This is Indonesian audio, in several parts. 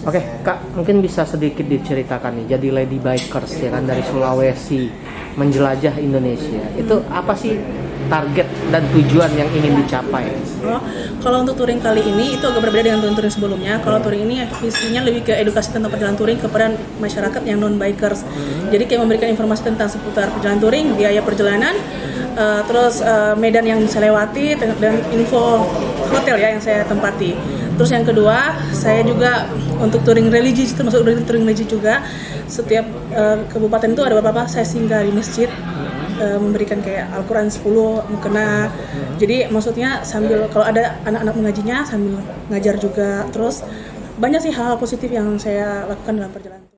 Oke, Kak, mungkin bisa sedikit diceritakan nih, jadi Lady Bikers ya kan dari Sulawesi menjelajah Indonesia. Itu apa sih target dan tujuan yang ingin dicapai? Oh, kalau untuk touring kali ini itu agak berbeda dengan touring sebelumnya. Kalau touring ini visinya lebih ke edukasi tentang perjalanan touring kepada masyarakat yang non bikers. Jadi kayak memberikan informasi tentang seputar perjalanan touring, biaya perjalanan, terus medan yang bisa lewati dan info hotel ya yang saya tempati. Terus yang kedua, saya juga untuk touring religi, termasuk touring religi juga. Setiap kabupaten itu ada beberapa saya singgah di masjid, memberikan kayak Al-Quran 10 mukena. Jadi maksudnya sambil kalau ada anak-anak mengajinya sambil ngajar juga. Terus banyak sih hal positif yang saya lakukan dalam perjalanan.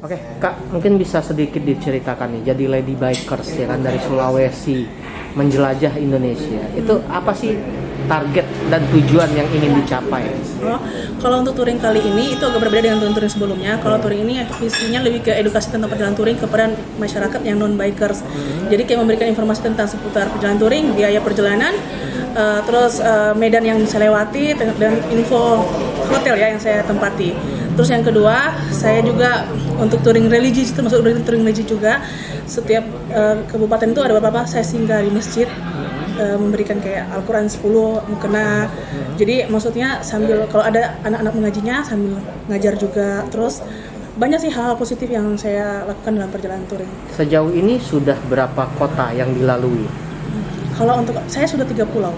Oke, Kak, mungkin bisa sedikit diceritakan nih, jadi Lady Bikers ya kan dari Sulawesi menjelajah Indonesia. Itu apa sih target dan tujuan yang ingin dicapai? Oh, kalau untuk touring kali ini itu agak berbeda dengan touring sebelumnya. Kalau touring ini visinya lebih ke edukasi tentang perjalanan touring kepada masyarakat yang non bikers. Jadi kayak memberikan informasi tentang seputar perjalanan touring, biaya perjalanan, terus medan yang bisa lewati dan info hotel ya yang saya tempati. Terus yang kedua, saya juga untuk touring religi, termasuk touring religi juga. Setiap kabupaten itu ada beberapa saya singgah di masjid, memberikan kayak Al-Quran 10 mukena. Jadi maksudnya sambil kalau ada anak-anak mengajinya sambil ngajar juga. Terus banyak sih hal positif yang saya lakukan dalam perjalanan touring. Sejauh ini sudah berapa kota yang dilalui? Kalau untuk saya sudah 3 pulau.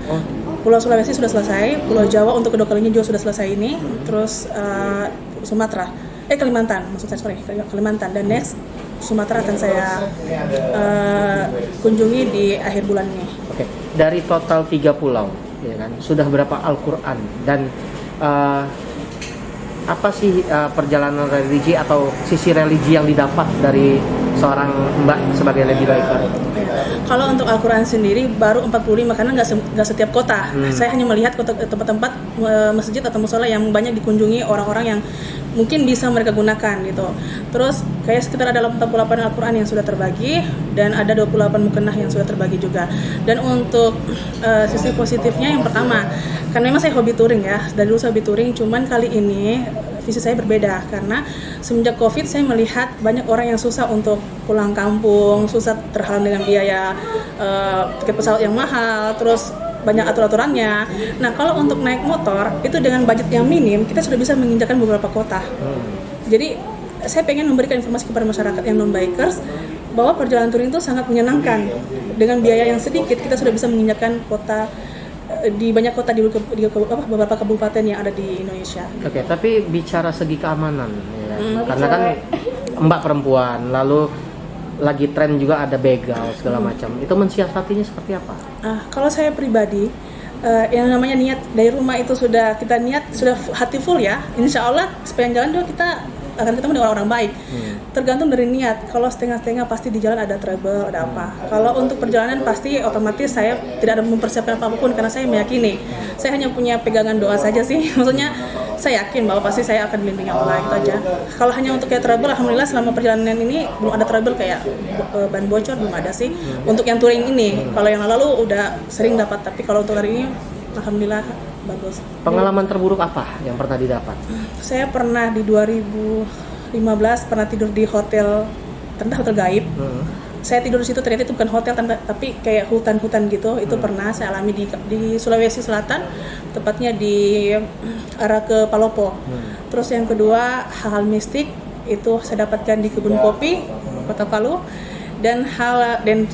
Oh, Pulau Sulawesi sudah selesai, Pulau Jawa untuk kedua kalinya juga sudah selesai ini. Terus Sumatera, Kalimantan, maksud saya Kalimantan, dan next Sumatera akan saya kunjungi di akhir bulan ini. oke. Dari total 3 pulau, ya kan, sudah berapa Al-Quran dan apa sih perjalanan religi atau sisi religi yang didapat dari seorang Mbak sebagai Lady Biker? Kalau untuk Al-Quran sendiri baru 45 karena nggak setiap kota. Saya hanya melihat tempat-tempat masjid atau musola yang banyak dikunjungi orang-orang yang mungkin bisa mereka gunakan gitu. Terus kayak sekitar ada 48 Al-Quran yang sudah terbagi dan ada 28 mukenah yang sudah terbagi juga. Dan untuk sisi positifnya yang pertama, kan memang saya hobi touring ya, dari dulu saya hobi touring, cuman kali ini visi saya berbeda karena semenjak Covid saya melihat banyak orang yang susah untuk pulang kampung, susah terhalang dengan biaya tiket pesawat yang mahal, terus banyak aturan-aturannya. Nah, kalau untuk naik motor itu dengan budget yang minim kita sudah bisa menginjakan beberapa kota. Jadi saya pengen memberikan informasi kepada masyarakat yang non bikers bahwa perjalanan touring itu sangat menyenangkan. Dengan biaya yang sedikit kita sudah bisa menginjakan kota di banyak kota di beberapa kabupaten yang ada di Indonesia. Oke, tapi bicara segi keamanan, ya, karena kan Mbak perempuan, lalu lagi tren juga ada begal segala macam. Itu mensiasatinya seperti apa? Kalau saya pribadi, yang namanya niat dari rumah itu sudah kita niat, sudah hati full ya. Insya Allah sepanjang jalan juga kita akan ketemu dengan orang-orang baik. Tergantung dari niat. Kalau setengah-setengah pasti di jalan ada trouble, ada apa. Kalau untuk perjalanan pasti otomatis saya tidak ada mempersiapkan apapun karena saya meyakini. Saya hanya punya pegangan doa saja sih. Maksudnya saya yakin bahwa pasti saya akan dilindungi Allah gitu aja. Kalau hanya untuk kayak trouble, alhamdulillah selama perjalanan ini belum ada trouble kayak ban bocor, belum ada sih. Untuk yang touring ini, kalau yang lalu udah sering dapat, tapi kalau untuk hari ini alhamdulillah bagus. Pengalaman terburuk apa yang pernah didapat? Saya pernah di 2015 pernah tidur di hotel, ternyata hotel gaib. Saya tidur di situ ternyata itu bukan hotel tapi kayak hutan-hutan gitu. Itu pernah saya alami di Sulawesi Selatan, tepatnya di arah ke Palopo. Terus yang kedua hal mistik itu saya dapatkan di kebun kopi Kota Palu. Dan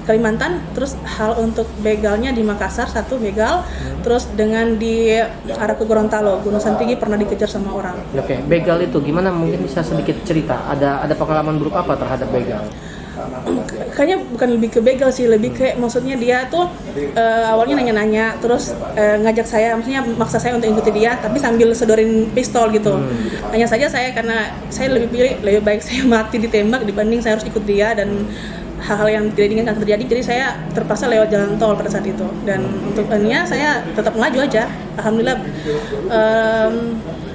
Kalimantan, terus hal untuk begalnya di Makassar, satu begal, terus dengan di arah ke Gorontalo, Gunung Santigi pernah dikejar sama orang. Oke, begal itu gimana? Mungkin bisa sedikit cerita. Ada pengalaman buruk apa terhadap begal? Kayaknya bukan lebih ke begal sih, lebih kayak maksudnya dia tuh awalnya nanya-nanya, terus ngajak saya, maksudnya maksa saya untuk ikuti dia, tapi sambil sedorin pistol gitu. Hanya saja saya karena saya lebih baik saya mati ditembak dibanding saya harus ikut dia dan hal-hal yang tidak diinginkan terjadi, jadi saya terpaksa lewat jalan tol pada saat itu. Dan untuk ininya saya tetap melaju aja. Alhamdulillah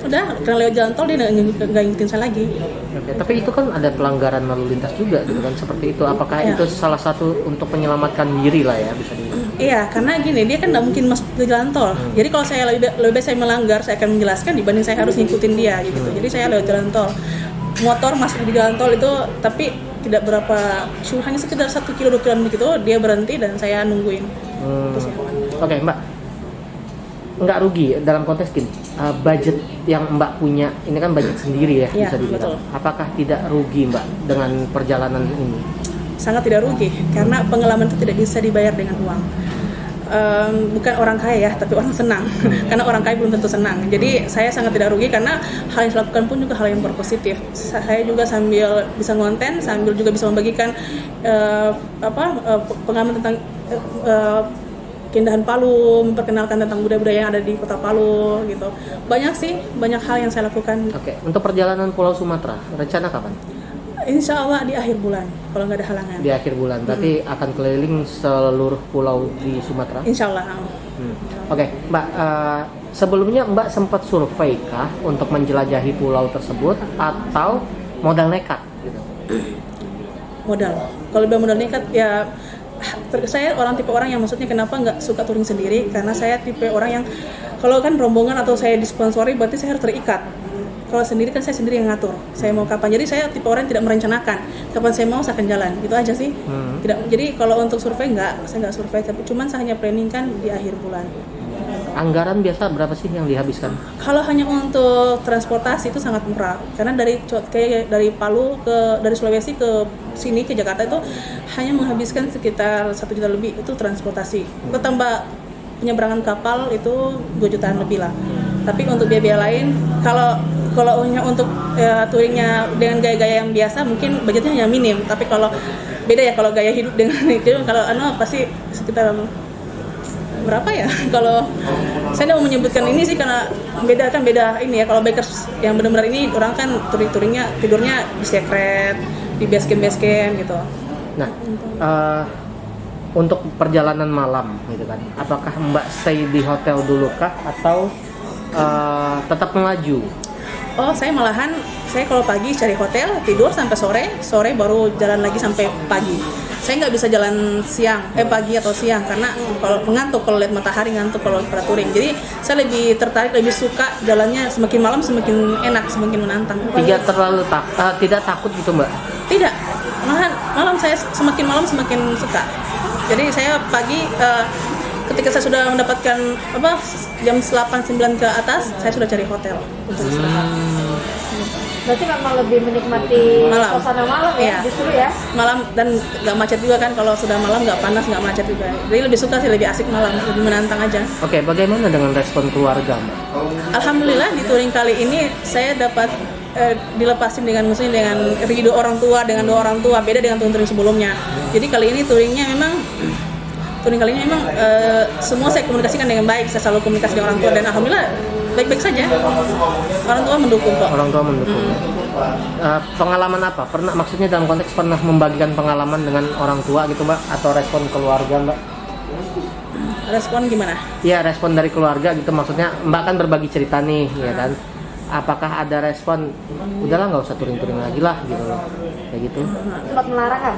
Udah, karena lewat jalan tol dia nggak ngikutin saya lagi. Oke, tapi itu kan ada pelanggaran lalu lintas juga gitu kan, seperti itu. Apakah itu salah satu untuk menyelamatkan diri lah ya, bisa dibilang? Iya, karena gini, dia kan nggak mungkin masuk ke jalan tol. Jadi kalau saya lebih baik saya melanggar, saya akan menjelaskan dibanding saya harus ngikutin dia gitu. Jadi saya lewat jalan tol. Motor masuk di jalan tol itu, tapi tidak berapa, hanya sekitar 1 kilo 2 km gitu, dia berhenti dan saya nungguin. Terus ya. Oke, Mbak, nggak rugi dalam konteks gini, budget yang Mbak punya ini kan budget sendiri ya, Iya, bisa dibilang. betul. Apakah tidak rugi Mbak dengan perjalanan ini? Sangat tidak rugi, karena pengalaman itu tidak bisa dibayar dengan uang. Bukan orang kaya ya, tapi orang senang. Karena orang kaya belum tentu senang. Jadi saya sangat tidak rugi karena hal yang saya lakukan pun juga hal yang berpositif. Saya juga sambil bisa ngonten, sambil juga bisa membagikan pengalaman tentang keindahan Palu, memperkenalkan tentang budaya-budaya yang ada di kota Palu gitu. Banyak sih, banyak hal yang saya lakukan. Oke, untuk perjalanan Pulau Sumatera, rencana kapan? Insya Allah di akhir bulan, kalau nggak ada halangan. Di akhir bulan, berarti akan keliling seluruh pulau di Sumatera? Insya Allah. Oke, Mbak, sebelumnya Mbak sempat survei kah untuk menjelajahi pulau tersebut atau modal nekat? Gitu? Modal. Kalau bilang modal nekat, ya saya tipe orang yang maksudnya kenapa nggak suka touring sendiri, karena saya tipe orang yang kalau kan rombongan atau saya disponsori berarti saya harus terikat. Kalau sendiri kan saya sendiri yang ngatur saya mau kapan, jadi saya tipe orang yang tidak merencanakan kapan saya mau saya akan jalan, itu aja sih. Tidak, jadi kalau untuk survei saya nggak survei, tapi cuman saya hanya planning kan di akhir bulan. Anggaran biasa berapa sih yang dihabiskan? Kalau hanya untuk transportasi itu sangat murah, karena dari Palu dari Sulawesi ke sini ke Jakarta itu hanya menghabiskan sekitar 1 juta lebih itu transportasi. Tambah penyeberangan kapal itu 2 jutaan lebih lah. Tapi untuk biaya lain, kalau hanya untuk touringnya dengan gaya-gaya yang biasa mungkin budgetnya hanya minim. Tapi kalau beda ya, kalau gaya hidup dengan itu, kalau pasti sekitar berapa ya? Kalau saya tidak mau menyebutkan ini sih karena beda ini ya. Kalau bikers yang benar-benar ini orang kan touringnya tidurnya di secret, di base camp gitu. Nah, untuk perjalanan malam gitu kan, apakah Mbak stay di hotel dulu kah atau tetap melaju? Oh, saya kalau pagi cari hotel, tidur sampai sore baru jalan lagi sampai pagi. Saya nggak bisa jalan pagi atau siang karena kalau mengantuk, kalau lihat matahari ngantuk kalau pada touring. Jadi saya lebih tertarik, lebih suka jalannya semakin malam semakin enak, semakin menantang. Tidak takut gitu Mbak? Tidak, malam saya semakin malam semakin suka. Jadi saya pagi ketika saya sudah mendapatkan jam 8-9 ke atas, saya sudah cari hotel untuk istirahat. Berarti memang lebih menikmati suasana malam ya, justru ya? Malam dan nggak macet juga kan, kalau sudah malam nggak panas, nggak macet juga. Jadi lebih suka sih, lebih asik malam, lebih menantang aja. Oke, bagaimana dengan respon keluarga Mbak? Alhamdulillah di touring kali ini saya dapat dilepasin dengan ridho orang tua, dengan doa orang tua, beda dengan touring sebelumnya. Jadi kali ini touring kali ini memang semua saya komunikasikan dengan baik, saya selalu komunikasi dengan orang tua dan alhamdulillah baik-baik saja. Orang tua mendukung kok. Orang tua mendukung. Pengalaman apa? Maksudnya dalam konteks pernah membagikan pengalaman dengan orang tua gitu Mbak, atau respon keluarga Mbak? Respon gimana? Iya, respon dari keluarga gitu, maksudnya Mbak kan berbagi cerita nih, ya kan? Apakah ada respon, udahlah nggak usah touring-touring lagi lah gitu, kayak gitu? Sempat melarang kan?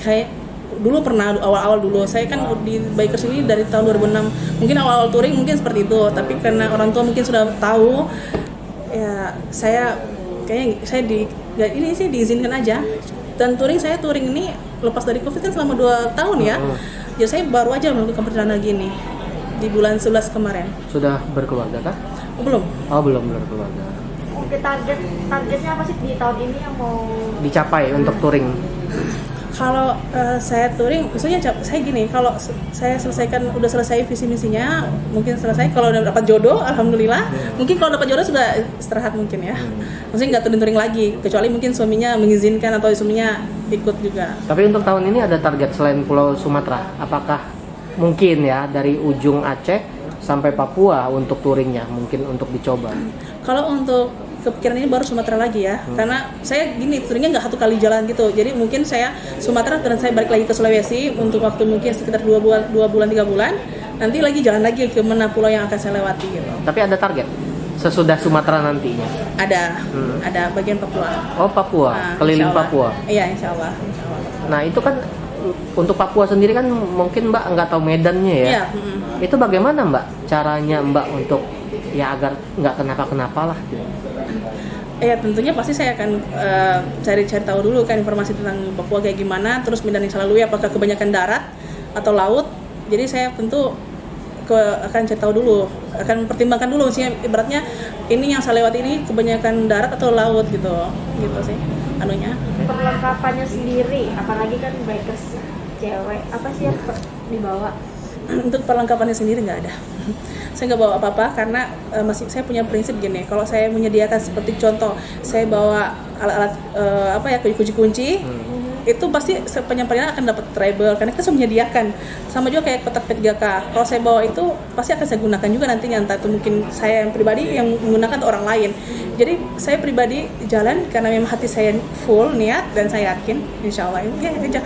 Kayak dulu pernah awal-awal dulu saya kan di bikers ini dari tahun 2006, mungkin awal-awal touring mungkin seperti itu, tapi karena orang tua mungkin sudah tahu ya saya diizinkan aja. Dan saya touring ini lepas dari COVID kan selama 2 tahun ya, jadi saya baru aja melakukan perjalanan gini di bulan 11 kemarin. Sudah berkeluarga kah? Belum. Oh, belum berkeluarga. Oke, targetnya apa sih di tahun ini yang mau dicapai untuk touring? Kalau saya touring, maksudnya saya gini, kalau saya udah selesai visi misinya, mungkin selesai. Kalau udah dapat jodoh, alhamdulillah. Mungkin kalau dapat jodoh sudah istirahat mungkin ya. Maksudnya nggak touring lagi, kecuali mungkin suaminya mengizinkan atau suaminya ikut juga. Tapi untuk tahun ini ada target selain Pulau Sumatera, apakah mungkin ya dari ujung Aceh sampai Papua untuk touringnya mungkin untuk dicoba? Kalau untuk kepikiran ini baru Sumatera lagi ya, karena saya touringnya nggak 1 kali jalan gitu, jadi mungkin saya Sumatera dan saya balik lagi ke Sulawesi untuk waktu mungkin sekitar 2 bulan 3 bulan, nanti lagi jalan lagi ke mana pulau yang akan saya lewati gitu. Tapi ada target sesudah Sumatera nantinya? Ada bagian Papua. Oh, Papua, keliling Papua. Iya, insya Allah. Nah, itu kan untuk Papua sendiri kan mungkin Mbak nggak tahu medannya ya. Iya. Itu bagaimana Mbak caranya Mbak untuk ya agar nggak kenapa-kenapa lah gitu? Ya tentunya pasti saya akan cari-cari tahu dulu kan informasi tentang Papua kayak gimana, terus medan yang saya lalui apakah kebanyakan darat atau laut. Jadi saya tentu akan cari tahu dulu, akan pertimbangkan dulu sih ibaratnya ini yang saya lewati ini kebanyakan darat atau laut gitu sih anunya. Perlengkapannya sendiri, apalagi kan bikers cewek, apa sih yang dibawa? Untuk perlengkapannya sendiri nggak ada. Saya nggak bawa apa-apa karena saya punya prinsip gini, kalau saya menyediakan seperti contoh saya bawa alat-alat kunci-kunci, itu pasti penyampaian akan dapat treble karena kita sudah menyediakan. Sama juga kayak kotak P3K, kalau saya bawa itu pasti akan saya gunakan juga nantinya, entah itu mungkin saya yang pribadi yang menggunakan atau orang lain. Jadi saya pribadi jalan karena memang hati saya full niat dan saya yakin insya Allah ini aja.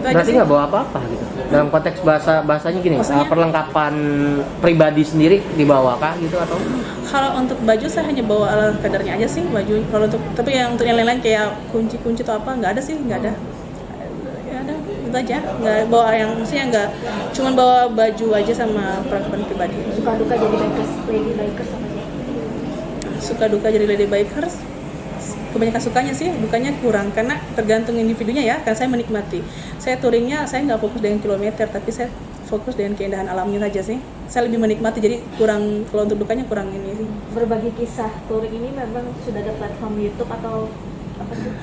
Berarti nggak bawa apa-apa gitu? Dalam konteks bahasanya gini, perlengkapan pribadi sendiri dibawa kah gitu atau? Kalau untuk baju saya hanya bawa ala kadarnya aja sih baju. Kalau tapi yang untuk yang lain-lain kayak kunci-kunci atau apa nggak ada sih, nggak ada. Ya ada itu aja, nggak bawa yang maksudnya nggak, cuma bawa baju aja sama perlengkapan pribadi. Suka duka jadi lady bikers apa sih? Suka duka jadi lady bikers. Kebanyakan sukanya sih, dukanya kurang karena tergantung individunya ya. Kan saya menikmati. Saya touringnya saya nggak fokus dengan kilometer, tapi saya fokus dengan keindahan alamnya saja sih. Saya lebih menikmati, jadi kurang, kalau untuk dukanya kurang ini sih. Berbagi kisah touring ini memang sudah ada platform YouTube atau apa sih?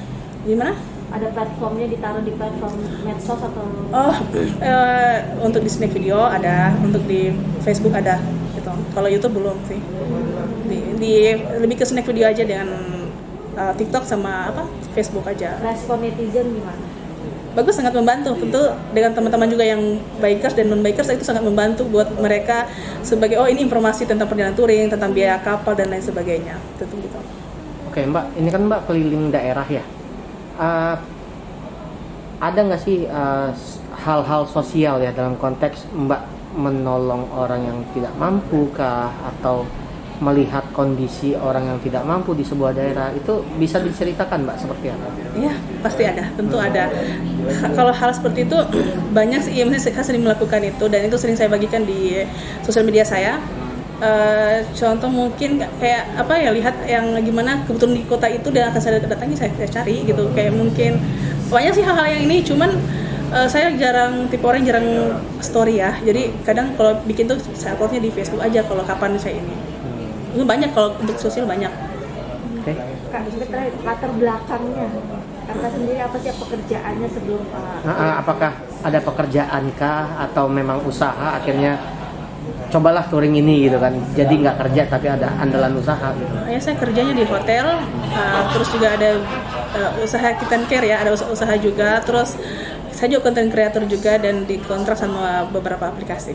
Gimana? Ada platformnya ditaruh di platform medsos atau? Untuk di Snack Video ada, untuk di Facebook ada gitu. Kalau YouTube belum sih. Lebih ke Snack Video aja dengan TikTok sama Facebook aja. Respon netizen gimana? Bagus, sangat membantu. Tentu dengan teman-teman juga yang bikers dan non-bikers itu sangat membantu buat mereka sebagai ini informasi tentang perjalanan touring, tentang biaya kapal dan lain sebagainya. Tentu gitu. Oke Mbak, ini kan Mbak keliling daerah ya. Ada nggak sih hal-hal sosial ya dalam konteks Mbak menolong orang yang tidak mampu kah, atau melihat kondisi orang yang tidak mampu di sebuah daerah, itu bisa diceritakan Mbak seperti apa? Iya, pasti ada, tentu ada. Kalau hal seperti itu banyak sih, saya sering melakukan itu dan itu sering saya bagikan di sosial media saya. Contoh mungkin kayak lihat yang gimana kebetulan di kota itu dan akan saya datangi, saya cari gitu. Kayak mungkin banyak sih hal-hal yang ini, cuman saya tipe orang jarang story ya. Jadi kadang kalau bikin tuh saya uploadnya di Facebook aja kalau kapan saya ini. Itu banyak, kalau untuk sosial banyak. Oke. Kak, terakhir latar belakangnya Kakak sendiri apa sih pekerjaannya sebelum apakah ada pekerjaankah atau memang usaha akhirnya cobalah touring ini gitu kan, jadi nggak kerja tapi ada andalan usaha gitu? Saya kerjanya di hotel, terus juga ada usaha Kitan Care ya, ada usaha juga, terus saya juga content creator juga dan dikontrak sama beberapa aplikasi.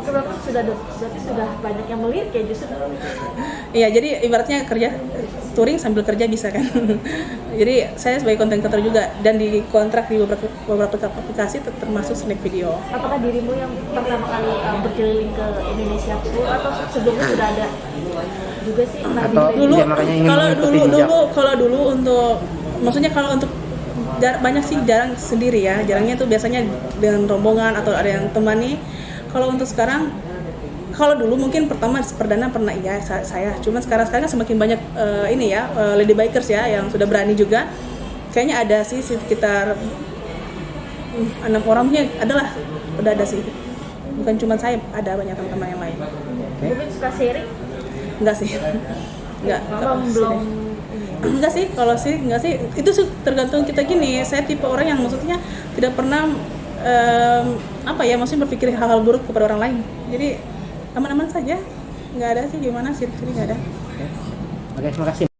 Berarti sudah banyak yang melirik ya justru. Iya, jadi ibaratnya kerja touring sambil kerja bisa kan. Jadi saya sebagai content creator juga dan dikontrak di beberapa aplikasi termasuk Snack Video. Apakah dirimu yang pertama kali berkeliling ke Indonesia full atau sebelumnya sudah ada juga sih? Kalau dulu untuk maksudnya kalau untuk banyak sih jarang sendiri ya. Jarangnya tuh biasanya dengan rombongan atau ada yang temani. Kalau untuk sekarang, kalau dulu mungkin perdana pernah iya saya. Cuman sekarang semakin banyak lady bikers ya yang sudah berani juga. Kayaknya ada sih sekitar 6 orangnya adalah udah ada sih. Bukan cuma saya, ada banyak teman-teman yang lain. Mungkin suka sharing? Enggak sih. Enggak. Enggak sih, kalau sih enggak sih. Itu tergantung kita gini. Saya tipe orang yang maksudnya tidak pernah maksudnya berpikir hal-hal buruk kepada orang lain. Jadi aman-aman saja, nggak ada sih gimana sih, nggak ada. Oke, terima kasih.